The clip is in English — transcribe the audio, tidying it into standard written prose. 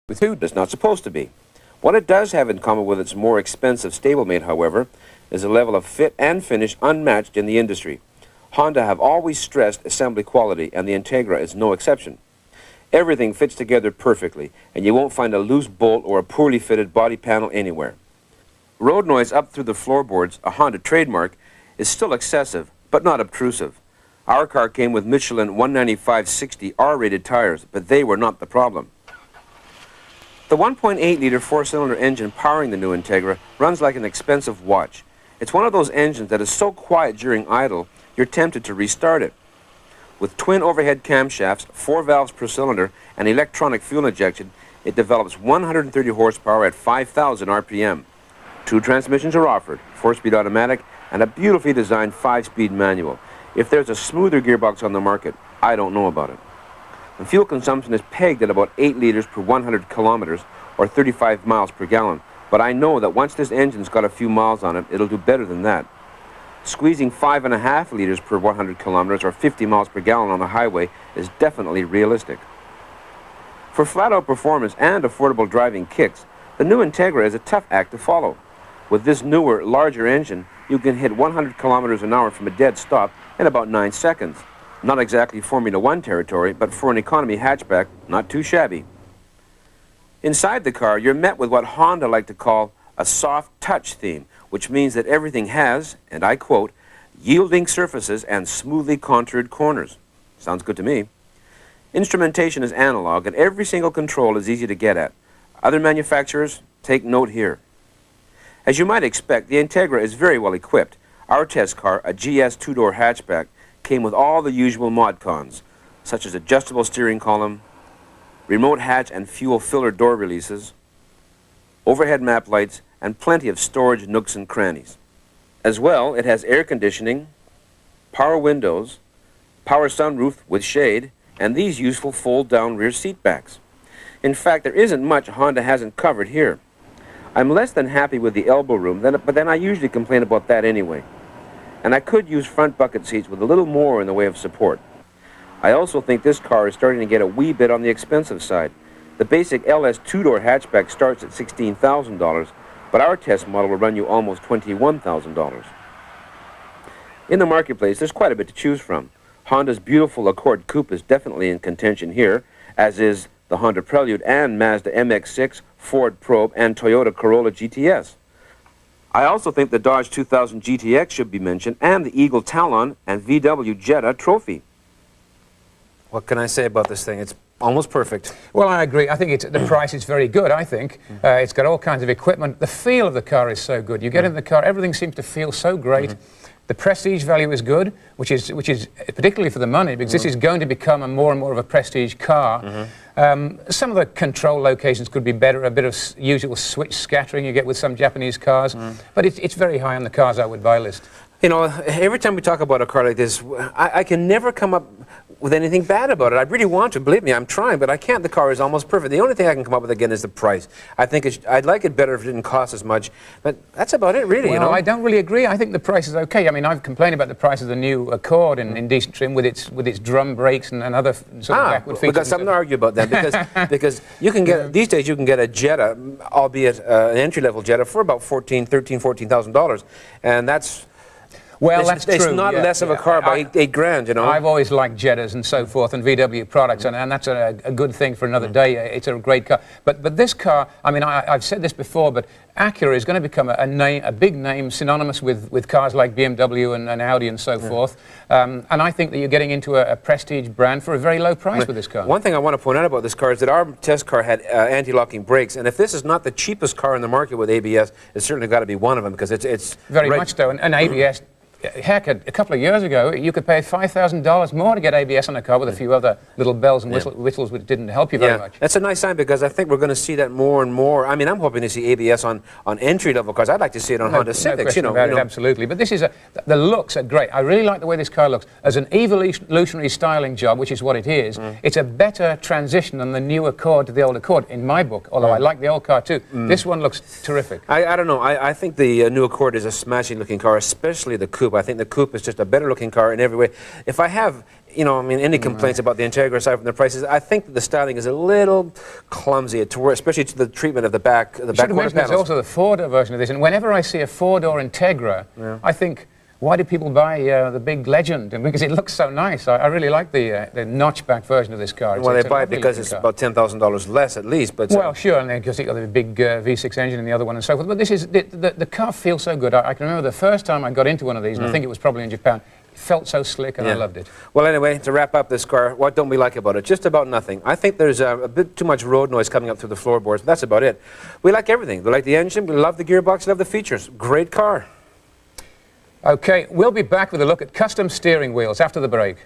with you, it's not supposed to be. What it does have in common with its more expensive stablemate, however, is a level of fit and finish unmatched in the industry. Honda have always stressed assembly quality, and the Integra is no exception. Everything fits together perfectly, and you won't find a loose bolt or a poorly fitted body panel anywhere. Road noise up through the floorboards, a Honda trademark, is still excessive, but not obtrusive. Our car came with Michelin 195/60 R-rated tires, but they were not the problem. The 1.8-liter four-cylinder engine powering the new Integra runs like an expensive watch. It's one of those engines that is so quiet during idle, you're tempted to restart it. With twin overhead camshafts, 4 valves per cylinder, and electronic fuel injection, it develops 130 horsepower at 5,000 RPM. 2 transmissions are offered, 4-speed automatic and a beautifully designed 5-speed manual. If there's a smoother gearbox on the market, I don't know about it. The fuel consumption is pegged at about 8 liters per 100 kilometers, or 35 miles per gallon, but I know that once this engine's got a few miles on it, it'll do better than that. Squeezing 5.5 liters per 100 kilometers, or 50 miles per gallon on the highway, is definitely realistic. For flat-out performance and affordable driving kicks, the new Integra is a tough act to follow. With this newer, larger engine, you can hit 100 kilometers an hour from a dead stop in about 9 seconds. Not exactly Formula One territory, but for an economy hatchback, not too shabby. Inside the car, you're met with what Honda like to call a soft touch theme, which means that everything has, and I quote, yielding surfaces and smoothly contoured corners. Sounds good to me. Instrumentation is analog, and every single control is easy to get at. Other manufacturers, take note here. As you might expect, the Integra is very well equipped. Our test car, a GS 2-door hatchback, came with all the usual mod cons, such as adjustable steering column, remote hatch and fuel filler door releases, overhead map lights, and plenty of storage nooks and crannies. As well, it has air conditioning, power windows, power sunroof with shade, and these useful fold-down rear seat backs. In fact, there isn't much Honda hasn't covered here. I'm less than happy with the elbow room, but then I usually complain about that anyway. And I could use front bucket seats with a little more in the way of support. I also think this car is starting to get a wee bit on the expensive side. The basic LS 2-door hatchback starts at $16,000, but our test model will run you almost $21,000. In the marketplace, there's quite a bit to choose from. Honda's beautiful Accord Coupe is definitely in contention here, as is the Honda Prelude and Mazda MX-6, Ford Probe, and Toyota Corolla GTS. I also think the Dodge 2000 GTX should be mentioned, and the Eagle Talon and VW Jetta Trophy. What can I say about this thing? It's almost perfect. Well, I agree. I think the price is very good, I think. It's got all kinds of equipment. The feel of the car is so good. You get in the car, everything seems to feel so great. The prestige value is good, which is particularly for the money, because this is going to become more and more of a prestige car. Some of the control locations could be better, a bit of usual switch scattering you get with some Japanese cars, but it's very high on the cars I would buy list. You know, every time we talk about a car like this, I can never come up with anything bad about it. I really want to, believe me, I'm trying, but I can't. The car is almost perfect. The only thing I can come up with again is the price. I think I'd like it better if it didn't cost as much, but that's about it, really. Well, you know? I don't really agree. I think the price is okay. I mean, I've complained about the price of the new Accord in decent trim with its drum brakes and other sort of backward features. We've got something to argue about that, because you can get, these days you can get a Jetta, albeit an entry-level Jetta, for about $14,000, and that's... Well, that's true. It's not less of a car by eight grand, you know. I've always liked Jettas and so forth and VW products, and that's a good thing for another day. It's a great car. But this car, I mean, I've said this before, but Acura is going to become a big name synonymous with cars like BMW and Audi and so forth. And I think that you're getting into a prestige brand for a very low price with this car. One thing I want to point out about this car is that our test car had anti-locking brakes, and if this is not the cheapest car in the market with ABS, it's certainly got to be one of them, because it's very much so. And ABS. Heck, a couple of years ago, you could pay $5,000 more to get ABS on a car with a few other little bells and whistles which didn't help you very much. That's a nice sign, because I think we're going to see that more and more. I mean, I'm hoping to see ABS on entry-level cars. I'd like to see it on Honda Civics. No question about it, absolutely. But this is the looks are great. I really like the way this car looks. As an evolutionary styling job, which is what it is, it's a better transition than the new Accord to the old Accord, in my book, although I like the old car too. This one looks terrific. I don't know. I think the new Accord is a smashing-looking car, especially the Coupe. Coupe. I think the Coupe is just a better looking car in every way. If I have, you know, I mean, any complaints about the Integra aside from the prices, I think that the styling is a little clumsy, especially to the treatment of the back quarter panels. There's also the four-door version of this, and whenever I see a four-door Integra, I think, why do people buy the big Legend? And because it looks so nice. I really like the notchback version of this car. Well, they buy it because it's about $10,000 less at least. But well, sure, and because you've got the big V6 engine in the other one and so forth. But this is the car feels so good. I can remember the first time I got into one of these, and I think it was probably in Japan. It felt so slick, and I loved it. Well, anyway, to wrap up this car, what don't we like about it? Just about nothing. I think there's a bit too much road noise coming up through the floorboards, but that's about it. We like everything. We like the engine, we love the gearbox, we love the features. Great car. Okay, we'll be back with a look at custom steering wheels after the break.